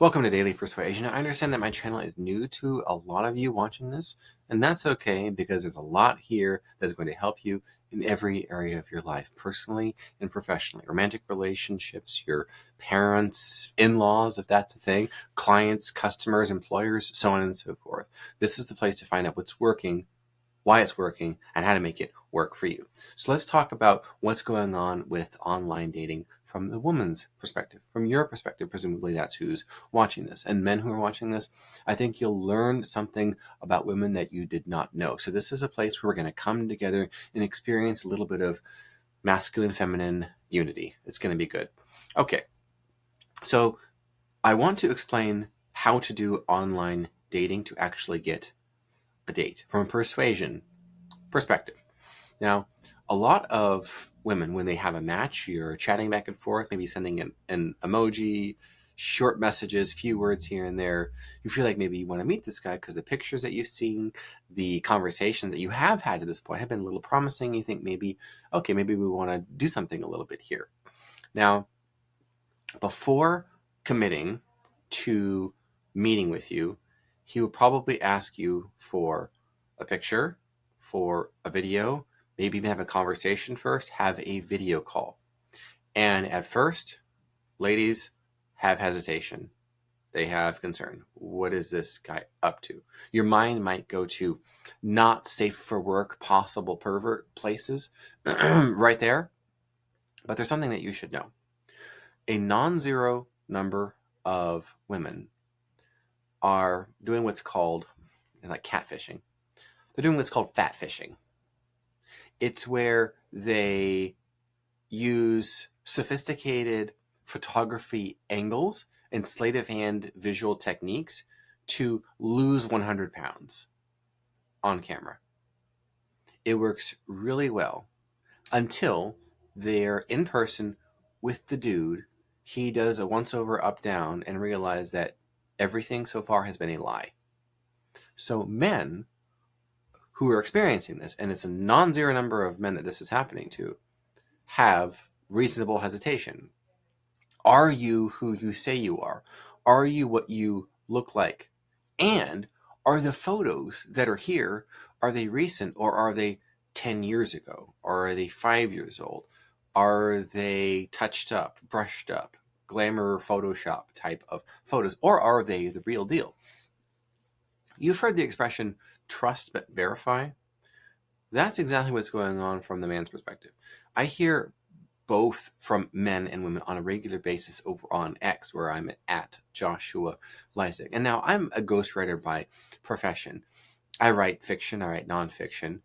Welcome to Daily Persuasion. I understand that my channel is new to a lot of you watching this, and that's okay because there's a lot here that's going to help you in every area of your life, personally and professionally. Romantic relationships, your parents, in-laws, if that's a thing, clients, customers, employers, so on and so forth. This is the place to find out what's working, why it's working, and how to make it work for you. So let's talk about what's going on with online dating from the woman's perspective, from your perspective. Presumably that's who's watching this. And men who are watching this, I think you'll learn something about women that you did not know. So this is a place where we're going to come together and experience a little bit of masculine, feminine unity. It's going to be good. Okay, so I want to explain how to do online dating to actually get a date from a persuasion perspective. Now, a lot of women, when they have a match, you're chatting back and forth, maybe sending an emoji, short messages, few words here and there. You feel like maybe you want to meet this guy because the pictures that you've seen, the conversations that you have had to this point have been a little promising. You think maybe, okay, maybe we want to do something a little bit here. Now, before committing to meeting with you, he will probably ask you for a picture, for a video, maybe even have a conversation first, have a video call. And at first, ladies have hesitation. They have concern. What is this guy up to? Your mind might go to not safe for work, possible pervert places right there. But there's something that you should know. A non-zero number of women are doing what's called, like catfishing. They're doing what's called fat fishing. It's where they use sophisticated photography angles and sleight of hand visual techniques to lose 100 pounds on camera. It works really well until they're in person with the dude. He does a once over, up, down, and realize that everything so far has been a lie. So men who are experiencing this, and it's a non-zero number of men that this is happening to, have reasonable hesitation. Are you who you say you are? Are you what you look like? And are the photos that are here, are they recent or are they 10 years ago? Or are they 5 years old? Are they touched up, brushed up, glamour Photoshop type of photos? Or are they the real deal? You've heard the expression, trust but verify. That's exactly what's going on from the man's perspective. I hear both from men and women on a regular basis over on X, where I'm at Joshua Lisec. And now I'm a ghostwriter by profession. I write fiction, I write nonfiction,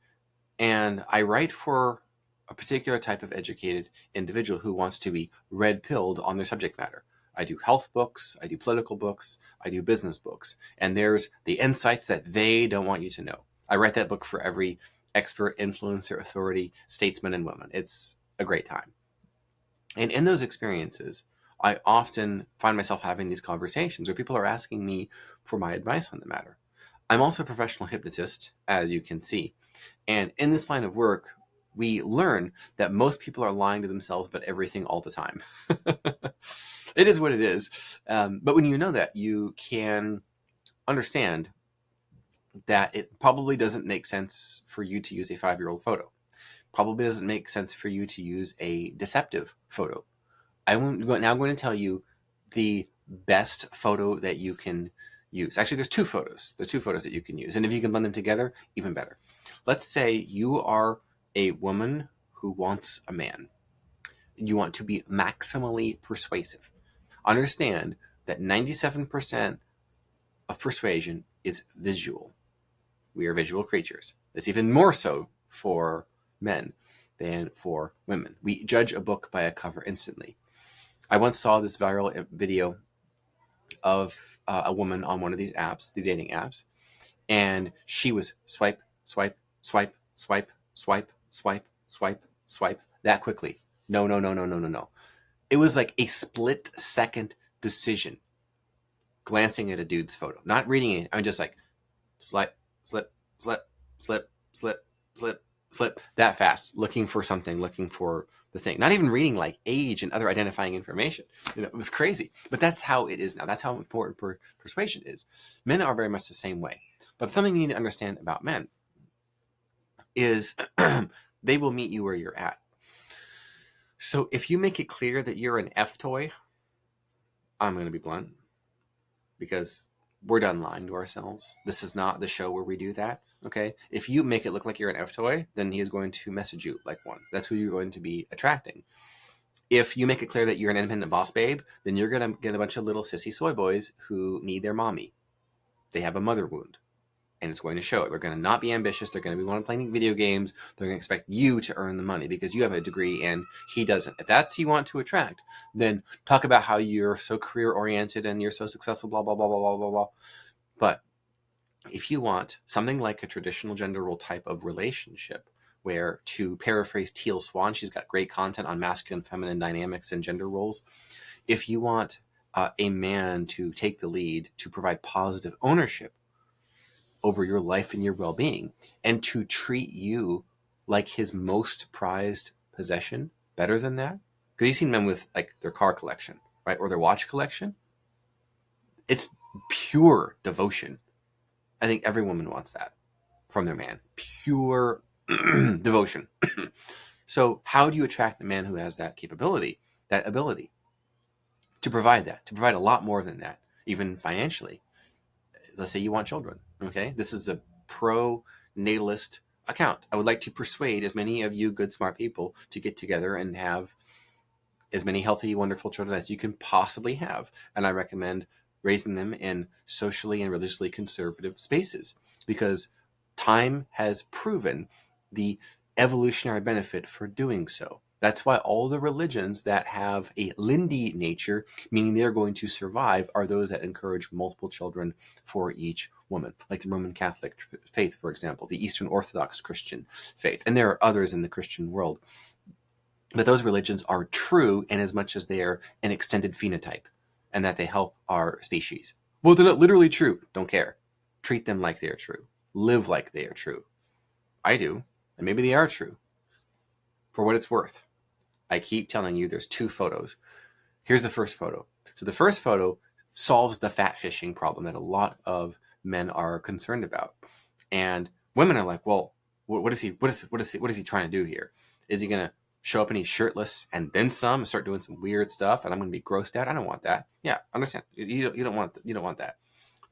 and I write for a particular type of educated individual who wants to be red-pilled on their subject matter. I do health books, I do political books, I do business books, and there's the insights that they don't want you to know. I write that book for every expert, influencer, authority, statesman, and woman. It's a great time. And in those experiences, I often find myself having these conversations where people are asking me for my advice on the matter. I'm also a professional hypnotist, as you can see. And in this line of work, we learn that most people are lying to themselves about everything all the time. It is what it is. But when you know that, you can understand that it probably doesn't make sense for you to use a 5-year-old photo. Probably doesn't make sense for you to use a deceptive photo. I'm now going to tell you the best photo that you can use. Actually, there's two photos. There's two photos that you can use. And if you can blend them together, even better. Let's say you are a woman who wants a man. You want to be maximally persuasive. Understand that 97% of persuasion is visual. We are visual creatures. It's even more so for men than for women. We judge a book by a cover instantly. I once saw this viral video of a woman on one of these apps, these dating apps, and she was swipe, swipe, swipe, swipe, swipe, swipe, swipe, swipe that quickly. No, no, no, no, no, no, no. It was like a split-second decision glancing at a dude's photo, not reading it. I'm just like, slip, slip, slip, slip, slip, slip, slip, that fast, looking for something, looking for the thing. Not even reading like age and other identifying information. It was crazy. But that's how it is now. That's how important persuasion is. Men are very much the same way. But something you need to understand about men is they will meet you where you're at. So if you make it clear that you're an F toy, I'm going to be blunt, because we're done lying to ourselves. This is not the show where we do that. Okay. If you make it look like you're an F toy, then he is going to message you like one. That's who you're going to be attracting. If you make it clear that you're an independent boss babe, then you're going to get a bunch of little sissy soy boys who need their mommy. They have a mother wound, and it's going to show it. They're going to not be ambitious. They're going to be wanting playing video games. They're going to expect you to earn the money because you have a degree and he doesn't. If that's who you want to attract, then talk about how you're so career oriented and you're so successful, blah, blah, blah, blah, blah, blah, blah. But if you want something like a traditional gender role type of relationship, where, to paraphrase Teal Swan, she's got great content on masculine, feminine dynamics and gender roles. If you want a man to take the lead, to provide positive ownership over your life and your well-being, and to treat you like his most prized possession, better than that, because you've seen men with like their car collection, right, or their watch collection. It's pure devotion. I think every woman wants that from their man. Pure devotion. So how do you attract a man who has that capability, that ability to provide that, to provide a lot more than that, even financially? Let's say you want children. Okay. This is a pro-natalist account. I would like to persuade as many of you good, smart people to get together and have as many healthy, wonderful children as you can possibly have. And I recommend raising them in socially and religiously conservative spaces, because time has proven the evolutionary benefit for doing so. That's why all the religions that have a Lindy nature, meaning they're going to survive, are those that encourage multiple children for each woman, like the Roman Catholic faith, for example, the Eastern Orthodox Christian faith. And there are others in the Christian world. But those religions are true in as much as they are an extended phenotype and that they help our species. Well, they're not literally true. Don't care. Treat them like they are true. Live like they are true. I do. And maybe they are true. For what it's worth, I keep telling you there's two photos. Here's the first photo. So the first photo solves the fat fishing problem that a lot of men are concerned about. And women are like, well, what is he trying to do here? Is he going to show up and he's shirtless and then some, and start doing some weird stuff, and I'm going to be grossed out? I don't want that. Yeah, understand. You don't want that.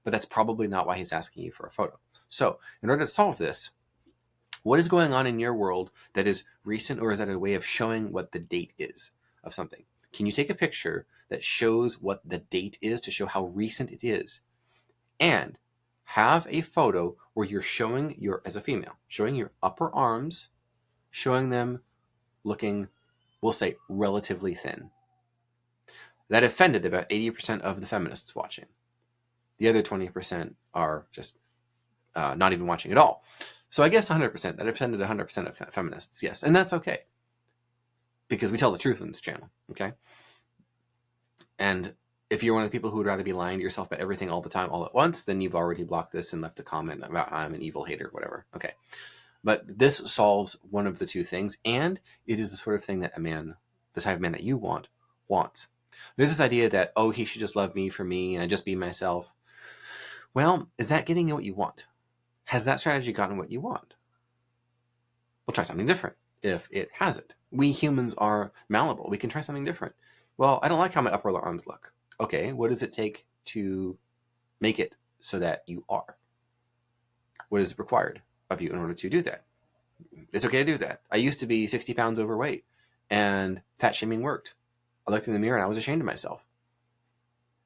But that's probably not why he's asking you for a photo. So in order to solve this, what is going on in your world that is recent, or is that a way of showing what the date is of something? Can you take a picture that shows what the date is to show how recent it is? And have a photo where you're showing your, as a female, showing your upper arms, showing them looking, we'll say, relatively thin. That offended about 80% of the feminists watching. The other 20% are just not even watching at all. So I guess 100%, that offended 100% of feminists, yes. And that's okay, because we tell the truth on this channel, okay? And if you're one of the people who would rather be lying to yourself about everything all the time, all at once, then you've already blocked this and left a comment about I'm an evil hater, whatever. Okay. But this solves one of the two things, and it is the sort of thing that a man, the type of man that you want, wants. There's this idea that, oh, he should just love me for me and I just be myself. Well, is that getting you what you want? Has that strategy gotten what you want? We'll try something different if it hasn't. We humans are malleable. We can try something different. Well, I don't like how my upper arms look. Okay, what does it take to make it so that you are? What is required of you in order to do that? It's okay to do that. I used to be 60 pounds overweight, and fat shaming worked. I looked in the mirror and I was ashamed of myself.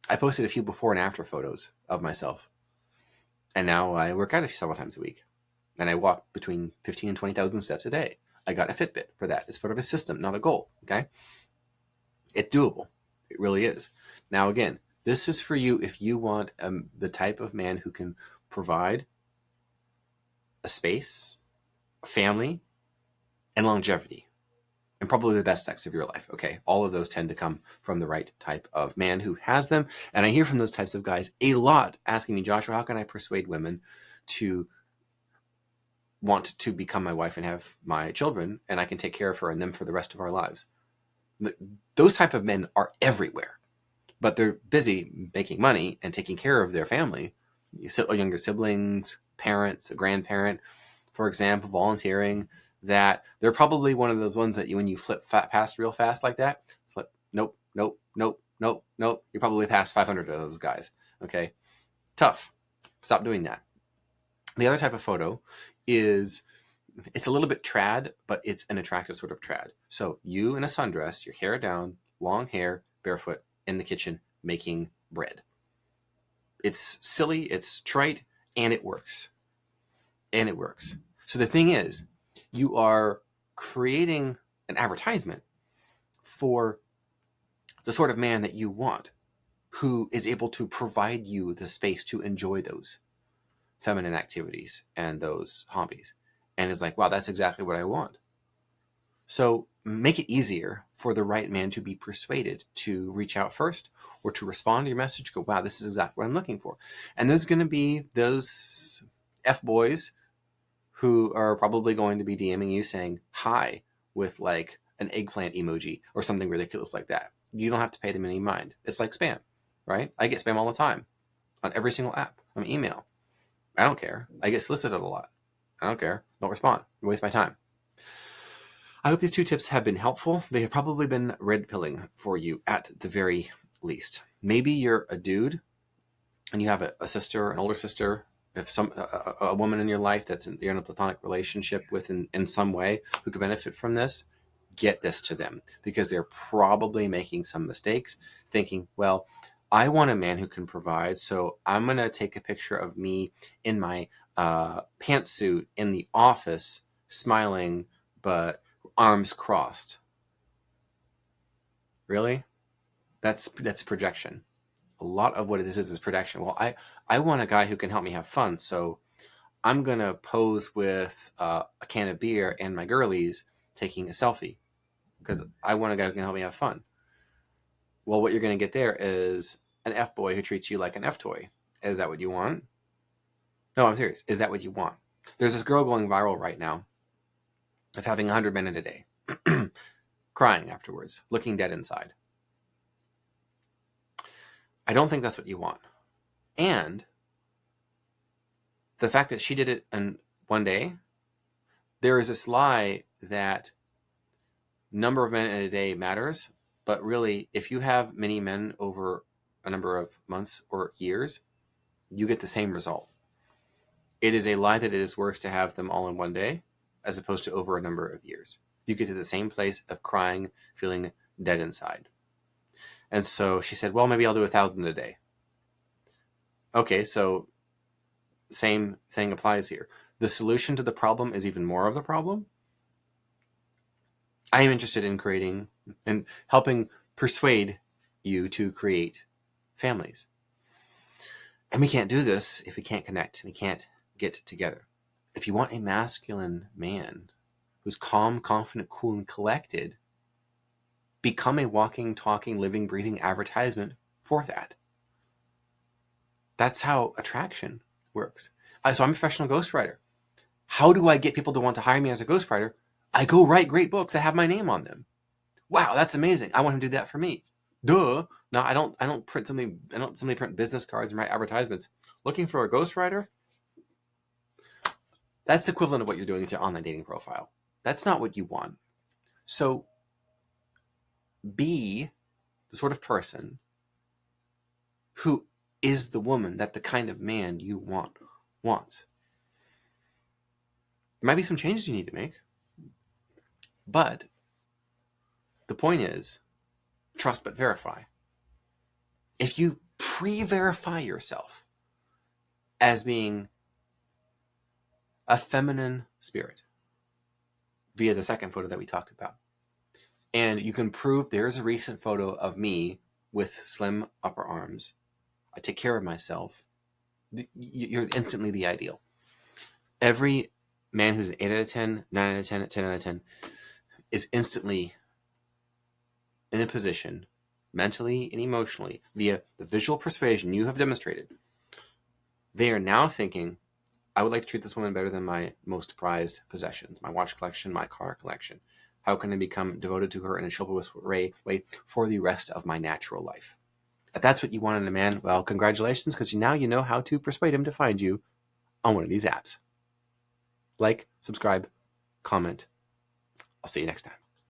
I posted a few before and after photos of myself. And now I work out several times a week. And I walk between 15 and 20,000 steps a day. I got a Fitbit for that. It's part of a system, not a goal, okay? It's doable. It really is. Now, again, this is for you if you want the type of man who can provide a space, a family, and longevity, and probably the best sex of your life. Okay, all of those tend to come from the right type of man who has them. And I hear from those types of guys a lot asking me, Joshua, how can I persuade women to want to become my wife and have my children, and I can take care of her and them for the rest of our lives. Those type of men are everywhere, but they're busy making money and taking care of their family, younger siblings, parents, a grandparent, for example, volunteering. That they're probably one of those ones that when you flip past real fast like that, it's like, nope, nope, nope, nope, nope. You probably passed 500 of those guys. Okay, tough. Stop doing that. The other type of photo is, it's a little bit trad, but it's an attractive sort of trad. So you in a sundress, your hair down, long hair, barefoot, in the kitchen making bread. It's silly, it's trite, and it works. And it works. So the thing is, you are creating an advertisement for the sort of man that you want, who is able to provide you the space to enjoy those feminine activities and those hobbies. And is like, wow, that's exactly what I want. So make it easier for the right man to be persuaded to reach out first, or to respond to your message, go, wow, this is exactly what I'm looking for. And there's going to be those F-boys who are probably going to be DMing you saying hi with like an eggplant emoji or something ridiculous like that. You don't have to pay them any mind. It's like spam, right? I get spam all the time on every single app, on email. I don't care. I get solicited a lot. I don't care. Don't respond. You waste my time. I hope these 2 tips have been helpful. They have probably been red pilling for you at the very least. Maybe you're a dude and you have a sister, an older sister, if a woman in your life you're in a platonic relationship with in some way who could benefit from this. Get this to them, because they're probably making some mistakes, thinking, well, I want a man who can provide, so I'm going to take a picture of me in my pantsuit in the office, smiling, but arms crossed. Really? That's projection. A lot of what this is projection. Well, I want a guy who can help me have fun, so I'm going to pose with a can of beer and my girlies taking a selfie, because I want a guy who can help me have fun. Well, what you're going to get there is an F-boy who treats you like an F-toy. Is that what you want? No, I'm serious. Is that what you want? There's this girl going viral right now of having 100 men in a day, crying afterwards, looking dead inside. I don't think that's what you want. And the fact that she did it in one day, there is this lie that number of men in a day matters, but really, if you have many men over a number of months or years, you get the same result. It is a lie that it is worse to have them all in one day as opposed to over a number of years. You get to the same place of crying, feeling dead inside. And so she said, well, maybe I'll do 1,000 a day. Okay, so same thing applies here. The solution to the problem is even more of the problem. I am interested in creating and helping persuade you to create families. And we can't do this if we can't connect, we can't get together. If you want a masculine man who's calm, confident, cool, and collected, become a walking, talking, living, breathing advertisement for that. That's how attraction works. So I'm a professional ghostwriter. How do I get people to want to hire me as a ghostwriter? I go write great books that have my name on them. Wow, that's amazing. I want him to do that for me. Duh. No, I don't print something. I don't simply print business cards and write advertisements. Looking for a ghostwriter? That's equivalent of what you're doing with your online dating profile. That's not what you want. So be the sort of person who is the woman that the kind of man you wants. There might be some changes you need to make, but the point is, trust but verify. If you pre-verify yourself as being a feminine spirit via the second photo that we talked about, and you can prove there's a recent photo of me with slim upper arms, I take care of myself, you're instantly the ideal. Every man who's an 8 out of 10, 9 out of 10, 10 out of 10 is instantly in a position, mentally and emotionally, via the visual persuasion you have demonstrated. They are now thinking, I would like to treat this woman better than my most prized possessions, my watch collection, my car collection. How can I become devoted to her in a chivalrous way for the rest of my natural life? If that's what you want in a man, well, congratulations, because now you know how to persuade him to find you on one of these apps. Like, subscribe, comment. I'll see you next time.